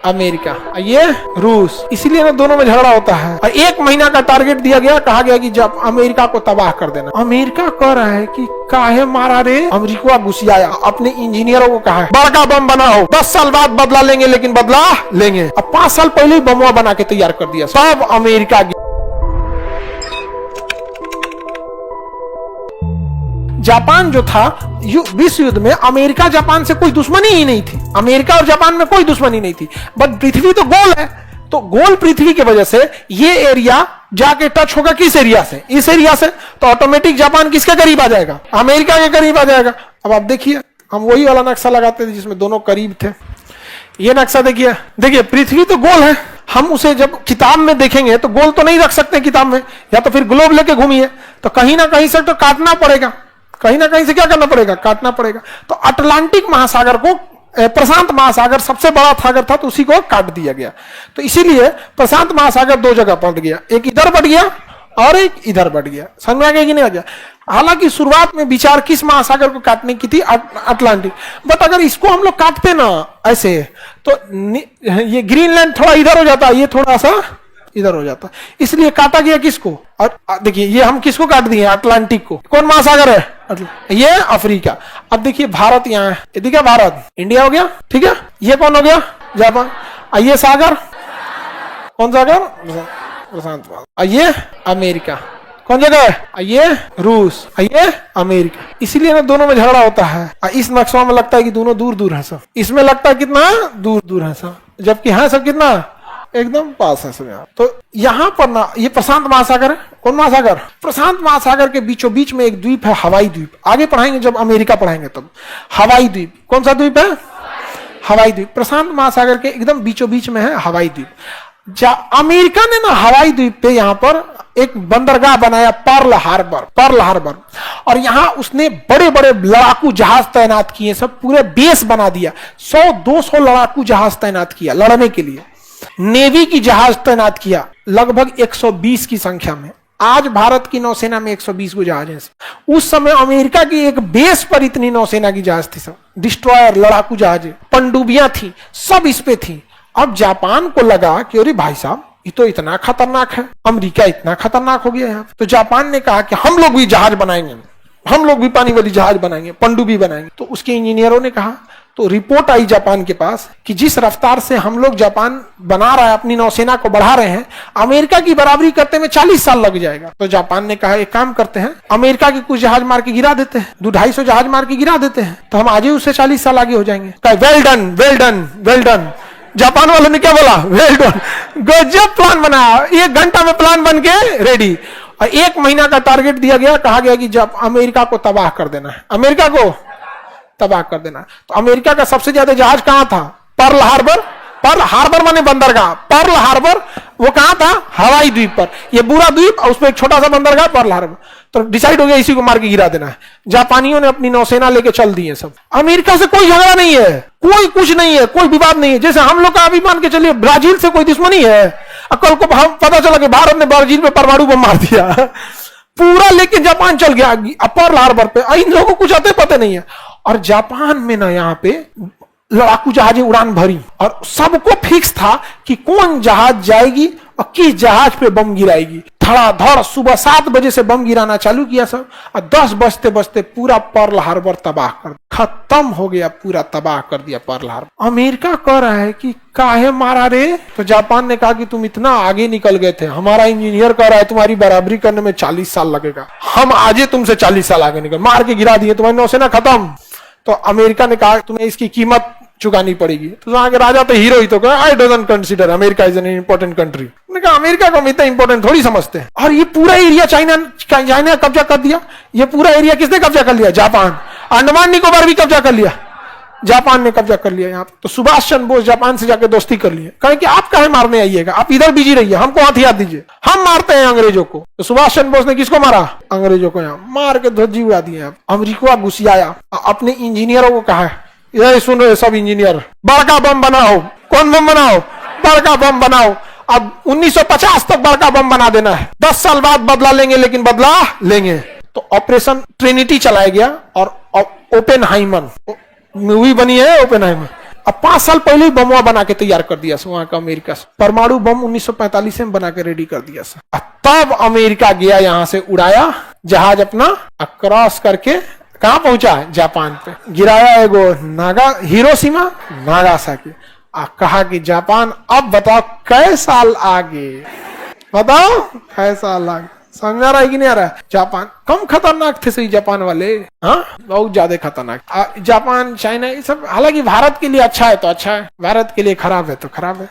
America, ये रूस, इसीलिए ना दोनों में झगड़ा होता है। और 1 महीना का टारगेट दिया गया, कहा गया कि जब अमेरिका को तबाह कर देना। अमेरिका कह रहा है कि काहे मारा रे, अमेरिका घुसियाया, अपने इंजीनियरों को कहा बड़का बम बनाओ, 10 साल बाद बदला लेंगे, लेकिन बदला लेंगे। अब 5 साल पहले ही बमवा बना के तैयार कर दिया सब अमेरिका की। जापान जो था विश्व युद्ध में, अमेरिका जापान से कोई दुश्मनी ही नहीं थी, अमेरिका और जापान में कोई दुश्मनी नहीं थी। बट पृथ्वी तो गोल है, तो गोल पृथ्वी की वजह से ये एरिया जाके टच होगा किस एरिया से, इस एरिया से, तो ऑटोमेटिक जापान किसके करीब आ जाएगा, अमेरिका के करीब आ जाएगा। अब आप देखिए, हम वही वाला नक्शा लगाते थे जिसमें दोनों करीब थे। ये नक्शा देखिए, देखिए पृथ्वी तो गोल है, हम उसे जब किताब में देखेंगे तो गोल तो नहीं रख सकते किताब में, या तो फिर ग्लोब लेके घूमिए, तो कहीं ना कहीं से तो काटना पड़ेगा, कहीं ना कहीं से क्या करना पड़ेगा, काटना पड़ेगा। तो अटलांटिक महासागर को, प्रशांत महासागर सबसे बड़ा सागर था, तो उसी को काट दिया गया। तो इसीलिए प्रशांत महासागर 2 जगह बट गया, एक इधर बट गया और एक इधर बट गया। समझ में आ गया कि नहीं आ गया? हालांकि शुरुआत में विचार किस महासागर को काटने की थी, अटलांटिक। बट अगर इसको हम लोग काटते ना ऐसे, तो ये ग्रीनलैंड थोड़ा इधर हो जाता, ये थोड़ा सा इधर हो जाता, इसलिए काटा गया किसको। और देखिए ये हम किसको काट दिए, अटलांटिक को। कौन महासागर है? ये अफ्रीका। अब देखिए भारत यहाँ है, देखिए भारत, इंडिया हो गया, ठीक है। ये कौन हो गया? जापान। ये सागर कौन सागर? प्रशांत महासागर। ये अमेरिका कौन जगह है? ये रूस, ये अमेरिका। इसीलिए ना दोनों में झगड़ा होता है। इस नक्शा में लगता है कि दोनों दूर दूर है सब, इसमें लगता है कितना दूर दूर है सब, जबकि है सब कितना एकदम पास है सब। तो यहाँ पर ना ये प्रशांत महासागर है। कौन महासागर? प्रशांत महासागर के बीचों बीच में एक द्वीप है, हवाई द्वीप। आगे पढ़ाएंगे जब अमेरिका पढ़ाएंगे तब। हवाई द्वीप, कौन सा द्वीप है? हवाई द्वीप। प्रशांत महासागर के एकदम बीचों बीच में है हवाई द्वीप। अमेरिका ने ना हवाई द्वीप पे यहाँ पर एक बंदरगाह बनाया, पर्ल हार्बर, पर्ल हार्बर। और यहाँ उसने बड़े बड़े लड़ाकू जहाज तैनात किए, सब पूरे बेस बना दिया। 100-200 लड़ाकू जहाज तैनात किया लड़ने के लिए। नेवी की जहाज तैनात किया लगभग 120 की संख्या में। आज भारत की नौसेना में 120 को जहाज हैं। उस समय अमेरिका की एक बेस पर इतनी नौसेना की जहाज थी, सब डिस्ट्रॉयर, लड़ाकू जहाज, पनडुब्बियां थी, सब इस पे थी। अब जापान को लगा कि अरे भाई साहब ये तो इतना खतरनाक है, अमेरिका इतना खतरनाक हो गया है। तो जापान ने कहा कि हम लोग भी जहाज बनाएंगे, हम लोग भी पानी वाली जहाज बनाएंगे, पनडुब्बी बनाएंगे। तो उसके इंजीनियरों ने कहा, तो रिपोर्ट आई जापान के पास कि जिस रफ्तार से हम लोग जापान बना रहा है, अपनी नौसेना को बढ़ा रहे हैं, अमेरिका की बराबरी करते में 40 साल लग जाएगा। तो जापान ने कहा एक काम करते हैं, अमेरिका के कुछ जहाज मार के गिरा देते हैं, 200-250 जहाज मार के गिरा देते हैं, तो हम आज ही उससे 40 साल आगे हो जाएंगे। कहा well done, well done, well done. Japan वालों ने क्या बोला? Well done. गजब प्लान बनाया, 1 घंटा में प्लान बन के रेडी। और 1 महीना का टारगेट दिया गया, कहा गया कि जब अमेरिका को तबाह कर देना है, अमेरिका को तबाह कर देना। तो अमेरिका का सबसे ज्यादा जहाज कहां था? Pearl Harbor. पर्ल हार्बर माने बंदरगाह, पर्ल हार्बर वो कहां था? हवाई द्वीप पर। ये पूरा द्वीप और उसमें एक छोटा सा बंदरगाह पर्ल हार्बर। तो डिसाइड हो गया इसी को मार के गिरा देना है। जापानियों ने अपनी नौसेना लेके चल दी है सब। अमेरिका से कोई झगड़ा नहीं है, कोई कुछ नहीं है, कोई विवाद नहीं है। जैसे हम लोग का अभी मान के चलिए ब्राजील से कोई दुश्मनी है, कल को हम पता चला कि भारत ने ब्राजील में परमाणु बम मार दिया, पूरा लेके जापान चल गया पर्ल हार्बर पे। इन लोगों को कुछ आते पता नहीं है। और जापान में ना यहाँ पे लड़ाकू जहाजें उड़ान भरी, और सबको फिक्स था कि कौन जहाज जाएगी और किस जहाज पे बम गिराएगी। धड़ाधड़ सुबह 7 बजे से बम गिराना चालू किया सब, और 10 बजते बजते पूरा पर्ल हार्बर तबाह कर, खत्म हो गया, पूरा तबाह कर दिया पर्ल हार्बर। अमेरिका कह रहा है कि काहे मारा रे? तो जापान ने कहा कि तुम इतना आगे निकल गए थे, हमारा इंजीनियर कह रहा है तुम्हारी बराबरी करने में 40 साल लगेगा, हम आज तुमसे 40 साल आगे निकल, मार के गिरा दिए, तुम्हारी नौसेना खत्म। तो अमेरिका ने कहा तुम्हें इसकी कीमत चुकानी पड़ेगी। तो वहां के राजा तो हीरो ही तो कहा, I doesn't consider America is an important country. उन्होंने कहा अमेरिका को हम इतना इंपॉर्टेंट थोड़ी समझते हैं। और ये पूरा एरिया चाइना ने कब्जा कर दिया। ये पूरा एरिया किसने कब्जा कर लिया? जापान। अंडमान निकोबार भी कब्जा कर लिया, जापान ने कब्जा कर लिया यहाँ। तो सुभाष चंद्र बोस जापान से जाकर दोस्ती कर लिए, कहे कि आप काहे मारने आइएगा, आप इधर बिजी रहिए, हमको हथियार दीजिए, हम मारते हैं अंग्रेजों को। तो सुभाष चंद्र बोस ने किसको मारा? अंग्रेजों को। यहाँ मार के ध्वजी उड़ा दिए। अमेरिका घुसियाया, अपने इंजीनियरों को कहा ये सुन रहे सब इंजीनियर, बड़का बम बनाओ। कौन बम बनाओ? बड़का बम बनाओ। अब 1950 तक बड़का बम बना देना है, 10 साल बाद बदला लेंगे, लेकिन बदला लेंगे। तो ऑपरेशन ट्रिनिटी चलाया गया और ओपेनहाइमर मूवी बनी है, ओपेनहाइमर। अब 5 साल पहले ही बमवा बना के तैयार कर दिया वहां का अमेरिका से, परमाणु बम 1945 में बना के रेडी कर दिया। तब अमेरिका गया, यहां से उड़ाया जहाज अपना, क्रॉस करके कहां पहुंचा? जापान पे गिराया एगो हिरोशिमा नागासाकी। कहा कि जापान अब बताओ कै साल आगे, बताओ कै साल आगे। समझा रहा है कि नहीं आ रहा है? जापान कम खतरनाक थे सही जापान वाले, हाँ बहुत ज्यादा खतरनाक। जापान, चाइना, ये सब हालांकि भारत के लिए अच्छा है तो अच्छा है, भारत के लिए खराब है तो खराब है।